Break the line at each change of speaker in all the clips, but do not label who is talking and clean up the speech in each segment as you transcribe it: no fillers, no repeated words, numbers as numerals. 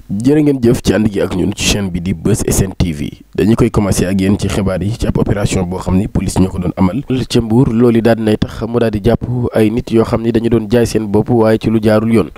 jërë ngeen jëf ci ànd gi ak ñun ci chaîne bi di Buzz SN TV dañu koy commencé ak yéen ci xibaar yi ci ab opération boo xam ni police ñoo ko doon amal ca Mbour loolu daal dinay tax mu daal di jàpp ay nit yoo xam ni dañu doon jaay seen bopp waaye ci lu jaarul yoon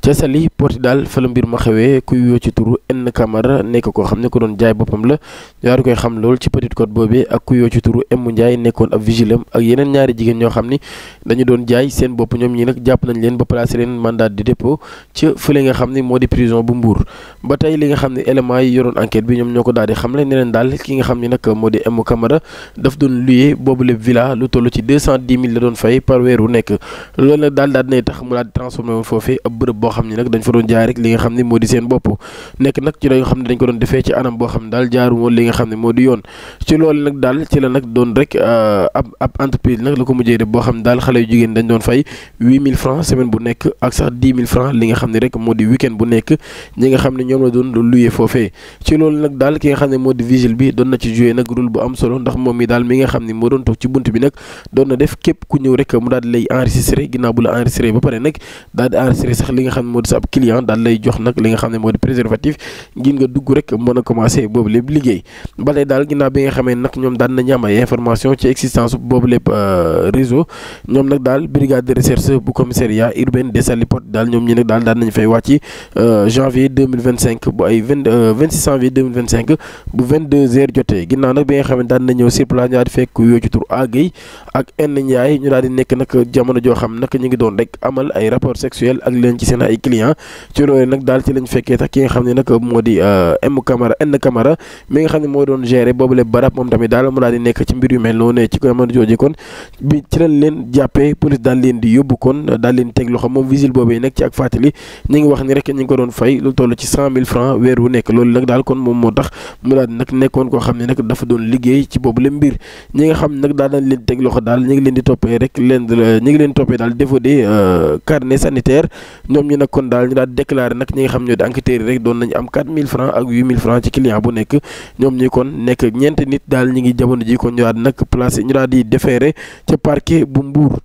ca Saly Portudal fa la mbir ma xewee kuy yoo ci turu N Camara nekk koo xam ne ko doon jaay boppam la yaa koy xam lool ci Petite Côte boobee ak kuy yoo ci turu M Ndiaye nekkoon ab vigilam ak yeneen ñaari jigéen ñoo xam ni dañu doon jaay seen bopp ñoom ñi nag jàpp nañ leen ba placé leen mandat de dépôt ca fële nga xam ni moo di prison bu Mbour ba tey li nga xam ne éléments yi yoroon enquête bi ñoom ñoo ko daal di xamle ne leen daal ki nga xam ni nag moo di M Camara daf doon luyee boobu lépp villa lu toll ci 210 000 la doon fay par weer wu nekk loolu nag daal dinay tax mu daal di transformé woon foofee ab bërëb boo xam ni nag dañ fa doon jaay rek li nga xam ne moo di seen bopp nekk nag ci la nga xam ne dañ ko doon defee ci anam boo xam ne daal jaaru woon li nga xam ne moo di yoon ci loolu nag daal ci la nag doon rek ab entreprise nag la ko mujjee def boo xam ne daal xale yu jigéen dañ doon fay 8000 francs semaine bu nekk ak sax 10 000 francs li nga xam ne rek moo di week-end bu nekk ñi nga xam ne ñoom la doon luyee foofee ci loolu nag daal ki nga xam ne moo di vigile bi doon na ci joué nag rôle bu am solo ndax moom mi daal mi nga xam ne moo doon toog ci bunt bi nag doon na def képp ku ñëw rek mu daal di lay enregistré ginnaaw bu la enregistré ba pare nag daal di enregistré sax li nga xam ne moo di sa ab client daal lay jox nag li nga xam ne moo di préservatif ngir nga dugg rek mën a commencé boobu lépp liggéey ba tey daal ginnaaw bi nga xamee nag ñoom daan nañu am ay information ci existence boobu lépp réseau ñoom nag daal brigade de recherche bu commissariat urbain de Saly Portudal ñoom ñi nag daal daan nañu fay wàcc janvier 2025 bu ay 26 janvier 2025 bu 22h jotee ginnaaw nag bi nga xam ne daan na ñëw sur place ñu daal di fekk yoo ci tur Agay ak N Ndiaye ñu daal di nekk nag jamono joo xam nag ñu ngi doon rek amal ay rapport sexuel ak leen ci seen ay clients ci loolu nag daal ci lañ fekkee tax ki nga xam ne nag moo di N Camara mi nga xam ne moo doon gérer boobu le barab moom tamit daal mu daal di nekk ci mbir yu mel noonu ci jamono jooju kon bi ci lañ leen jàppee police daal leen di yóbbu kon daal leen teg loxo moom vigile boobee nekk ci ak fàttali ñu ngi wax ni rek ñu ngi ko doon fay lu toll ci 100 000 francs weer wu nekk loolu nag daal kon moom moo tax mu daal nag nekkoon koo xam ne nag dafa doon liggéey ci boobu la mbir ñi nga xam ne nag daal dañ leen teg loxo daal ñu ngi leen di toppee rek ñu ngi leen toppee daal défaut de carnet sanitaire ñoom ñi nag kon daal ñu daal déclaré nag ñi nga xam ñoo di enquêteurs yi rek doon nañu am 4 000 francs ak 8 000 francs ci client bu nekk ñoom ñi kon nekk ñeenti nit daal ñi ngi jamono ji kon ñu daal nag placé ñu daal di déféré ca parquet bu Mbour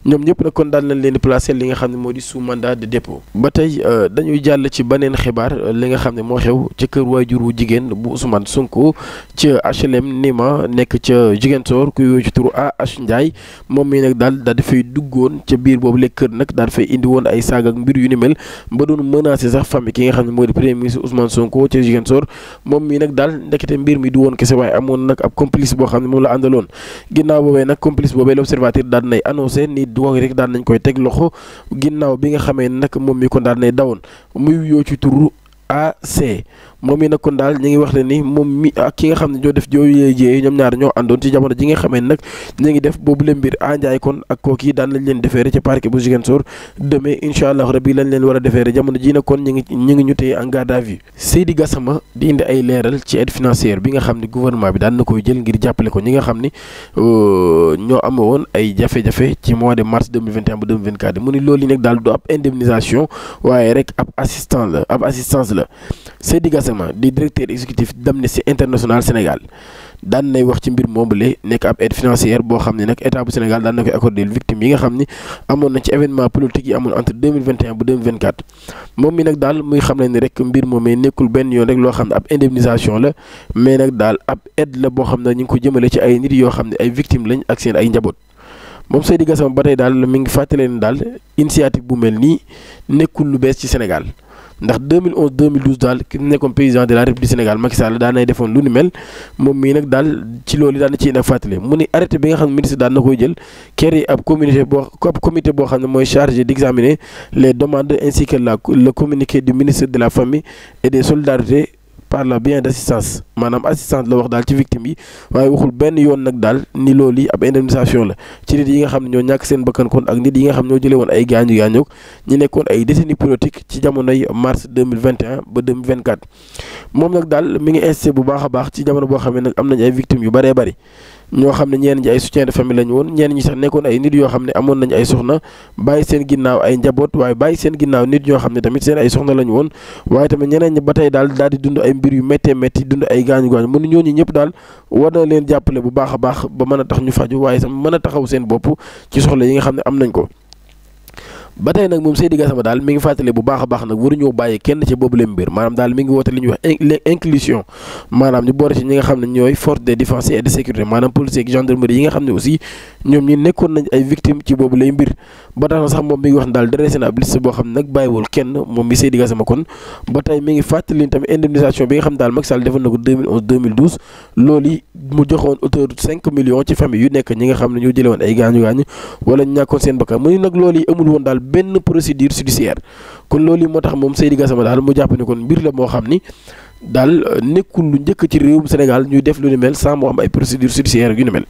ñoom ñëpp nag kon daal nañ leen di placé li nga xam ne moo di sous mandat de dépôt ba tey dañuy jàll ci beneen xibaar li nga xam ne moo xew ca kër waajur wu jigéen bu Ousmane Sonko ca HLM Nima nekk ca Ziguinchor ku yooyu ci turu AH Ndiaye moom mii nag daal dafay duggoon ca biir boobu la kër nag daal dafay indi woon ay saag ak mbir yu ni mel ba doon menacé sax famille ki nga xam ne moo di premier ministre Ousmane Sonko ca Ziguinchor moom mii nag daal ndekete mbir mi du woon kese waaye amoon nag ab complice boo xam ne moom la àndaloon ginnaaw boobee nag complice boobee l'observateur daal nay annoncé ni wax rek daan nañ koy teg loxo ginnaaw bi nga xamee nag moom mi kon daal nay dawoon muy yoo ci turu AC moom mi nag kon daal ñu ngi wax ne ni moom mi ak ki nga xam ne ñoo def jooyu jiyee ñoom ñaar ñoo àndoon ci jamono ji nga xamee nag ñu ngi def boobu leen mbir Ndiaye kon ak kooki daan lañ leen defeere ca parquet bu Ziguinchor demain incha allah rabbi lañ leen war a defeere jamono ji nag kon ñu ngi ñu téye en garde à vue Seydi Gassama di indi ay leeral ci aide financière bi nga xam ne gouvernement bi daan na koy jël ngir jàppale ko ñi nga xam ni ñoo amoon ay jafe-jafe ci mois de mars 2021 ba 2024 mu ni loolu yi nag daal du ab indemnisation waaye rek ab assistance la Seydi Gassama di directeur exécutif d'Amnesty International Sénégal daan nay wax ci mbir moomule nekk ab aide financière boo xam ne nag état bu Sénégal daan na koy accordé victime yi nga xam ni amoon na ci événement politique yi amoon entre 2021 ba 2024 moom mi nag daal muy xam ne ni rek mbir moomee nekkul benn yoon rek loo xam ne ab indemnisation la mais nag daal ab aide la boo xam ne ñu ngi ko jëmale ci ay nit yoo xam ne ay victime lañ ak seen ay njaboot moom Seydi Gassama ba tey daal mi ngi fàttale ne daal initiative bu mel nii nekkul lu bees ci Sénégal ndax 2011 2012 daal ki nekkoon président de la République du Sénégal Macky Sall daan nay defoon lu ni mel moom mii nag daal ci loolu daan na ciy nag fàttali mu ni arrêté bi nga xam ne ministre daan na koy jël créé ab comité boo xam ne mooy chargé d'examiner les demandes ainsi que le communiqué du ministre de la famille et des solidarités par le bien d'assistance maanaam assistance la wax daal ci victime yi waaye waxul benn yoon nag daal ni loolu yi ab indemnisation la ci nit yi nga xam ne ñoo ñàkk seen bakkan kon ak nit yi nga xam ñoo jëlee woon ay gaañu ñi nekkoon ay décennies politique ci jamonoy mars 2021 ba 2024 moom nag daal mi ngi insisté bu baax a baax ci jamono boo xam ne nag am nañu ay victimes yu bëree bëri ñoo xam ne ñenn ñi ay soutien de famille lañu woon ñenn ñi sax nekkoon ay nit yoo xam ne amoon nañu ay soxna bàyyi seen ginnaaw ay njaboot waaye bàyyi seen ginnaaw nit ñoo xam ne tamit seen ay soxna lañu woon waaye tamit ñeneen ñi ba tey daal di dund ay mbir yu métti dund ay gaañu mënu ñooñu ñëpp daal war na leen jàppale bu baax a baax ba mën a tax ñu faju waaye sax mën a taxaw seen bopp ci soxla yi nga xam ne am nañ ko ba tey nag moom Seydi Gassama daal mi ngi fàttali bu baax a baax nag waruñoo bàyyi kenn ci boobu leen mbir maanaam daal mi ngi woote li ñuy wax inclusion maanaam ñu boole ci ñi nga xam ne ñooy force de défense et de sécurité maanaam police ak gendarmerie yi nga xam ne aussi ñoom ñi nekkoon nañ ay victimes ci boobu lay mbir ba tax na sax moom mi ngi wax ne daal dressé na ab liste boo xam ne nag bàyyiwul kenn moom mi Seydi Gassama kon ba tey mi ngi fàttali tamit indemnisation bi nga xam ne daal Macky Sall defoon na ko 2011 2012 loolu yi mu joxoon hauteur 5 millions ci famille yu nekk ñi nga xam ne ñoo jëlee woon ay gaañu-gaañu wala ñu ñàkkoon seen bakkan mu ni nag loolu yi amul woon daal benn procédure judiciaire kon loolu yi moo tax moom Seydi Gassama daal mu jàpp ne kon mbir la moo xam ni daal nekkul lu njëkk ci réewum Sénégal ñuy def lu ni mel sans moo am ay procédure judiciaire yu ni mel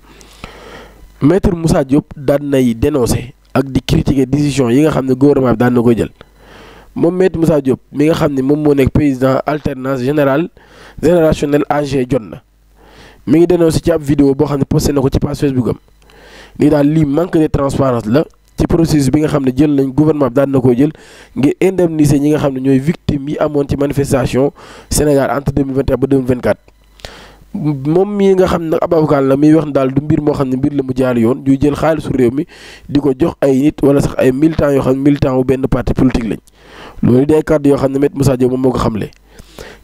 maître Moussa Diop daan nay dénoncé ak di critiquer décision yi nga xam ne gouvernement bi daan na koy jël moom maître Moussa Diop mi nga xam ne moom moo nekk président alternance générationnelle AG jot na mi ngi dénoncé ci ab vidéo boo xam ne posté na ko ci page Facebook am lii daal lii manque de transparence la ci processus bi nga xam ne jël nañ gouvernement bi daan na koy jël ngir indemniser ñi nga xam ne ñooy victimes yi amoon ci manifestation Sénégal entre 2021 ba 2024 moom mii nga xam ne nag ab avocat la muy wax ne daal du mbir moo xam ne mbir la mu jaar yoon ñuy jël xaalisu réew mi di ko jox ay nit wala sax ay militants yoo xam ne militants wu benn parti politique lañ loolu day kàddu yoo xam ne maître Moussa Diop moom moo ko xamle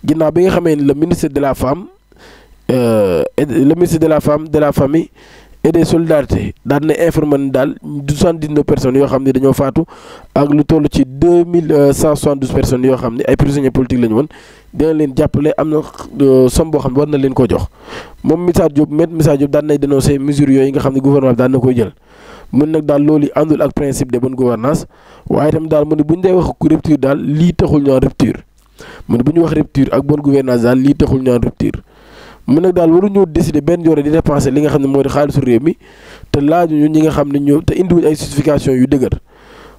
ginnaaw bi nga xamee ne le ministre de la femme de la famille et des solidarités daan na informé ne daal 79 personnes yoo xam ne dañoo faatu ak lu toll ci 2172 personnes yoo xam ne ay prisonniers politiques la ñu woon dina leen jàppale am na somme boo xam ne war na leen ko jox moom Moussa Diop maître Moussa Diop daan nay dénoncé mesures yooyu nga xam ne gouvernement bi daan na koy jël mun nag daal loolu àndul ak principe de bonne gouvernance waaye itam daal mu ne bu ñu dee wax rupture daal lii taxul ñu rupture mu ne bu ñu wax rupture ak bonne gouvernance daal lii taxul ñu rupture mu nag daal waruñoo décider benn yoon di dépenser li nga xam ne moo di xaalisu réew mi te laajuñu ñi nga xam ne ñoo te indiwuñ ay justification yu dëgër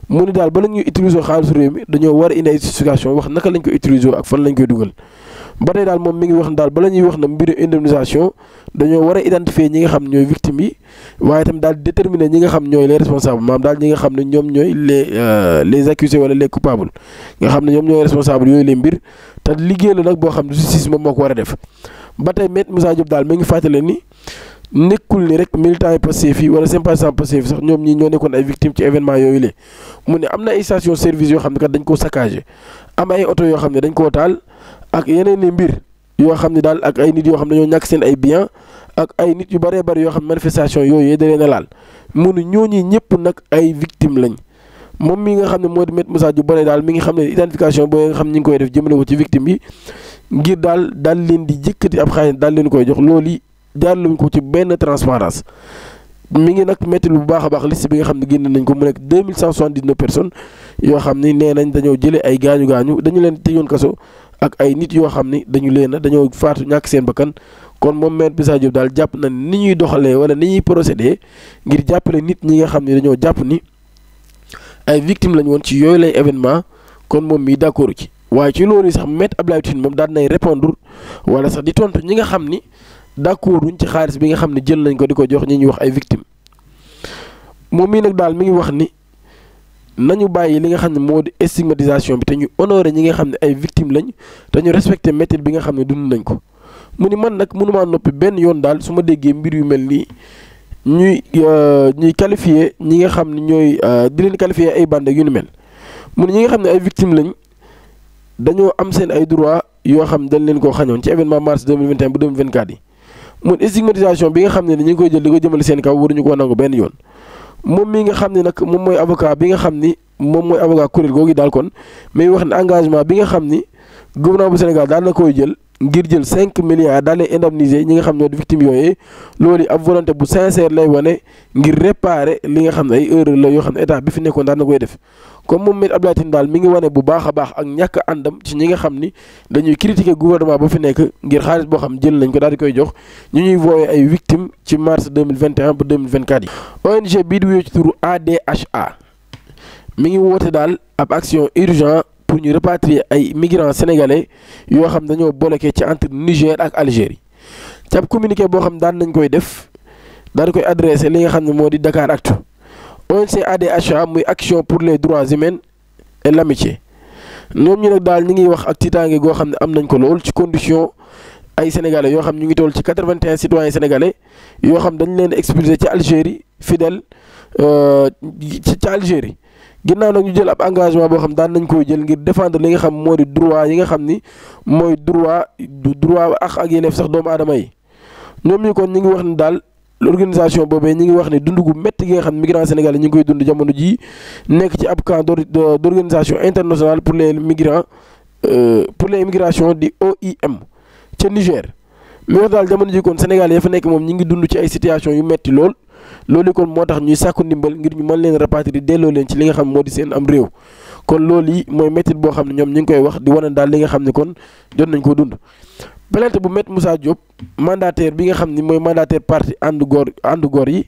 mu ne daal bala ñuy utiliser xaalisu réew mi dañoo war a indi ay justification wax naka lañ koy utiliser ak fan lañ koy dugal ba tey daal moom mi ngi wax ne daal bala ñuy wax na mbiru indemnisation dañoo war a identifier ñi nga xam ne ñooy victimes yi waaye itam daal déterminer ñi nga xam ñooy les responsables maanaam daal ñi nga xam ne ñoom ñooy les accusés wala les coupables nga xam ne ñoom ñooy responsable yooyu les mbir te liggéey la nag boo xam ne justice moom moo ko war a def ba tey maître Moussa Diop daal mi ngi fàttale ni nekkul ni rek militants yi Pastef yi wala sympathisants Pastef yi sax ñoom ñii ñoo nekkoon ay victimes ci événement yooyu la mu ne am na ay station service yoo xam ne kat dañ koo saccagé am ay oto yoo xam ne dañ koo taal ak yeneen i mbir yoo xam ne daal ak ay nit yoo xam ne ñoo ñàkk seen ay biens ak ay nit yu bëree bëri yoo xam ne manifestation yooyu da leen a laal mu ne ñooñu ñëpp nag ay victimes lañ moom mi nga xam ne moo di maître Moussa Diop bare daal mi ngi xam ne identification boo nga xam ne ñu ngi koy def jëmale ko ci victimes yi ngir daal leen di jëkkati ab xaalis daal leen koy jox loolu yi jaarluñ ko ci benn transparence mi ngi nag métti bu baax a baax liste bi nga xam ne génn nañ ko mu nekk 2179 personnes yoo xam ni nee nañ dañoo jëlee ay gaañu dañu leen tëjoon kaso ak ay nit yoo xam ni dañoo faatu ñàkk seen bakkan kon moom maître Moussa Diop daal jàpp na ni ñuy doxalee wala ni ñuy procédé ngir jàppale nit ñi nga xam ne dañoo jàpp ni ay victimes lañ woon ci yooyu lay événement kon moom mii d'accord ci waaye ci loolu sax maître Abdoulaye Tine moom daan nay répondre wala sax di tontu ñi nga xam ni d'accord duñ ci xaalis bi nga xam ne jël nañ ko di ko jox ñi ñuy wax ay victimes moom mii nag daal mi ngi wax ni nañu bàyyi li nga xam ne moo di stigmatisation bi te ñu honoré ñi nga xam ne ay victimes lañ te ñu respecté méthode bi nga xam ne dund nañ ko mu ni man nag mënumaa noppi benn yoon daal su ma déggee mbir yu mel nii ñuy qualifié ñi nga xam ne ñooy di leen qualifié ay bande yu ni mel mu ni ñi nga xam ne ay victimes lañ dañoo am seen ay droit yoo xam ne dañ leen koo xañoon ci événement mars 2021 ba 2024 yi mun stigmatisation bi nga xam ne ni ñu ngi koy jël di ko jëmale seen kaw waruñu koo nangu benn yoon moom mi nga xam ne nag moom mooy avocat bi nga xam ni moom mooy avocat kuréel googu daal kon mais wax ne engagement bi nga xam ni gouvernement bu Sénégal daal na koy jël ngir jël 5 milliards daal leen indemniser ñi nga xam ne di victimes yooyu loolu ab volonté bu sincère lay wane ngir réparer li nga xam ne ay erreur la yoo xam ne état bi fi nekkoon daal na koy def comme moom maître Abdoulaye Tine daal mi ngi wane bu baax a baax ak ñàkk àndam ci ñi nga xam ni dañuy critiquer gouvernement ba fi nekk ngir xaalis boo xam jël nañ ko daal di koy jox ñu ñuy woowee ay victimes ci mars 2021 ba 2024 yi. ONG bii di wéy ci turu ADHA mi ngi woote daal ab action urgente pour ñu rapatrier ay migrants sénégalais yoo xam dañoo bloqué ci entre Niger ak Algérie ci ab communiqué boo xam daan nañ koy def daal di koy adressé li nga xam ne moo di Dakaractu ONG ADHA muy action pour les droits humains et l'amitié ñoom ñu nag daal ñi ngi wax ak tiitaange goo xam ne am nañ ko lool ci condition ay sénégalais yoo xam ñu ngi toll ci 81 citoyens sénégalais yoo xam dañ leen expulsé ci Algérie fidèle ci Algérie ginnaaw nag ñu jël ab engagement boo xam daan nañ koy jël ngir défendre li nga xam moo di droit yi nga xam ni mooy droit ak yeneen sax doomu aadama yi ñoom ñi kon ñi ngi wax ni daal l'organisation boobee ñi ngi wax ni dund gu métti gi nga xam ne migrants sénégalais ñi ngi koy dund jamono jii nekk ci ab camp d'organisation internationale pour les migrants pour les immigrations di OIM ca Niger. mi wax daal jamono ji kon Sénégal ya fa nekk moom ñi ngi dund ci ay situation yu metti loolu kon moo tax ñuy sàkku ndimbal ngir ñu mën leen rapatrier delloo leen ci li nga xam moo di seen am réew kon loolu yi mooy métti boo xam ne ñoom ñi ngi koy wax di wane daal li nga xam ne kon jot nañ ko dund. plainte bu Maître Moussa Diop mandataire bi nga xam ni mooy mandataire parti ànd góor yi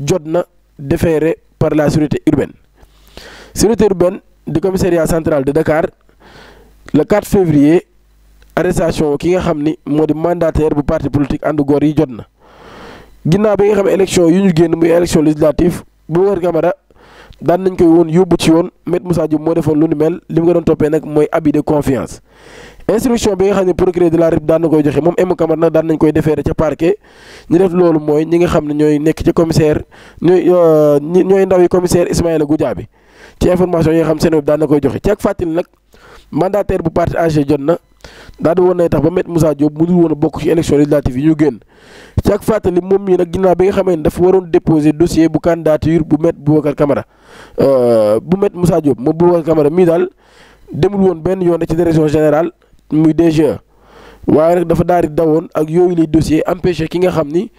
jot na déféré par la sûreté urbaine du commissariat central de Dakar le 4 février arrestation ki nga xam ni moo di mandataire bu parti politique ànd góor yi jot na. ginnaaw bi nga xam ne élection yu ñu génn muy élection législative Boubacar Camara daan nañ koy woon yóbbu ci yoon Maître Moussa Diop moo defoon lu ni mel li mu ko doon toppee nag mooy abus de confiance. instruction bi nga xam ne procureur de la République daan na koy joxe moom M Camara nag daan nañ koy déféré ca parquet ñu def loolu mooy ñi nga xam ne ñooy nekk ca commissaire ñooy ndaw yi commissaire Ismaïla Goudiaby ci information yi nga xam seen daan na koy joxe ci ak fàttali nag mandataire bu parti AG jot na daal di woon nay tax ba Maître Moussa Diop mu dul woon a bokk ci élection législative yi ñu génn ci ak fàttali moom mii nag ginnaaw bi nga xamee ne dafa waroon déposer dossier bu candidature bu Maître Boubacar Camara bu Maître Moussa Diop moom Boubacar Camara mii daal demul woon benn yoon ci direction générale muy DGE waaye nag dafa daal di dawoon ak yooyu lay dossier empêché ki nga xam ni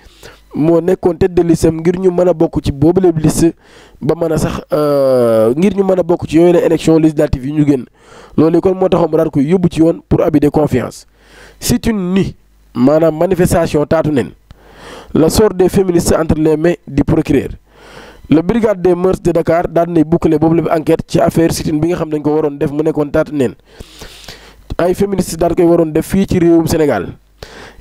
moo nekkoon tête de liste ngir ñu mën a bokk ci boobu la liste ba mën a sax ngir ñu mën a bokk ci yooyu la élection législative yi ñu génn loolu kon moo taxoon mu daal koy yóbbu ci yoon pour abus de confiance. sit-in ni maanaam manifestation taatu nen le sort des féministes entre les mains du procureur le brigade des mœurs de Dakar daal nay boucler boobu la enquête ci affaire sit-in bi nga xam dañ ko waroon def mu nekkoon taatu nen ay féministes daal koy waroon def fii ci réewum Sénégal.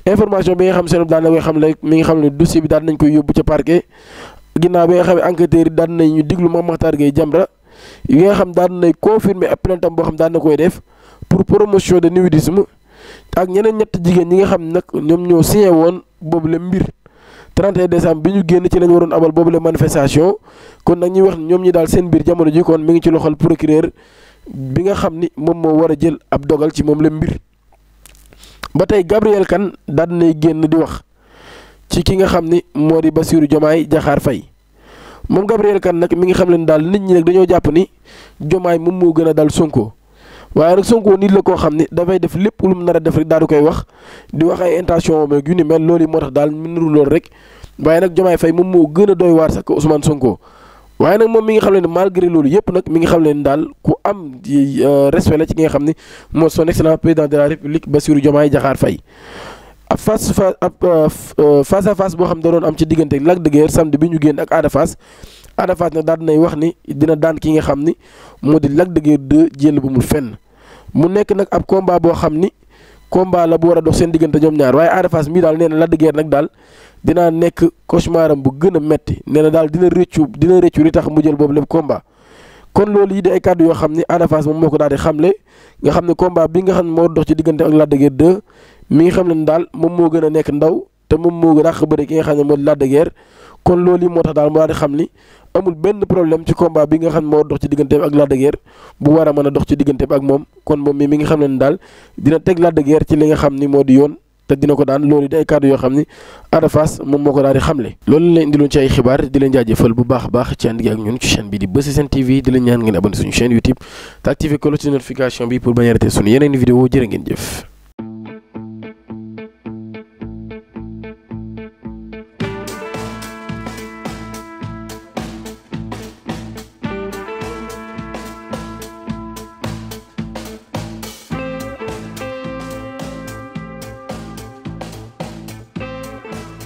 information bi nga xam seen daan na koy xam ne mi nga xam ne dossier bi daan nañ koy yóbbu ca parquet ginnaaw bi nga xam ne enquêteurs yi daan nañ ñu diglu Mame Makhtar Gueye Jamra yi nga xam daan nañ confirmer ab plainte boo xam daan na koy def pour promotion de nudisme ak ñeneen ñett jigéen ñi nga xam nag ñoom ñoo signé woon boobu la mbir 31 décembre bi ñu génn ci lañ waroon abal boobu la manifestation kon nag ñuy wax ñoom ñi daal seen mbir jamono ji kon mi ngi ci loxol procureur bi nga xam ni moom moo war a jël ab dogal ci moom la mbir. ba tey Gabriel Kane daan nay génn di wax ci ki nga xam ni moo di Bassirou Diomaye Diakhar Faye moom Gabriel Kane nag mi ngi xam leen daal nit ñi nag dañoo jàpp ni Diomaye moom moo gën a dal Sonko waaye nag Sonko nit la koo xam ni dafay def lépp lu mu nar a def rek daal di koy wax di wax ay intention am yu ni mel loolu moo tax daal mu nuru loolu rek waaye nag Diomaye Faye moom moo gën a doy waar sax ko Ousmane Sonko. waaye nag moom mi ngi xam leen ne malgré loolu yëpp nag mi ngi xam leen daal ku am respect la ci ki nga xam ne moo son excellence président de la république Bassirou Diomaye Diakhar Faye ab face à face boo xam da doon am ci diggante Lac de Guiers samedi bi ñu génn ak Ada Fass nag daal dinay wax ni dina daan ki nga xam ni moo di Lac de Guiers 2 jël bu mu fenn mu nekk nag ab combat boo xam ni combat la bu war a dox seen diggante ñoom ñaar waaye Ada Fass mii daal nee na Lac de Guiers nag daal dinaa nekk cauchemaram bu gën a metti nee na daal dina rëccu li tax mu jël boobu lépp combat kon loolu yi di ay kàddu yoo xam ni Ada Fass moom moo ko daal di xamle nga xam ne combat bi nga xam ne moo dox ci diggante ak Lac de Guiers 2 mi ngi xam ne daal moom moo gën a nekk ndaw te moom moo gën a bëre ki nga xam ne moo di Lac de Guiers kon loolu yi moo tax daal mu daal di xam ni amul benn problème ci combat bi nga xam ne moo dox ci digganteem ak Lac de Guiers bu war a mën a dox ci digganteem ak moom kon moom mi ngi xam ne daal dina teg Lac de Guiers ci li nga xam ni moo di yoon te dina ko daan loolu di ay kàddu yoo xam ni Ada Fass moom moo ko daal di xamle. loolu la indiloon ci ay xibaar di leen jaajëfal bu baax a baax ci ànd gi ak ñun ci chaîne bi di Buzz SN TV di leen ñaan ngeen abonné suñu chaîne YouTube te activé cloche de notification bi pour bañ a rater suñu yeneen vidéo jërë ngeen jëf.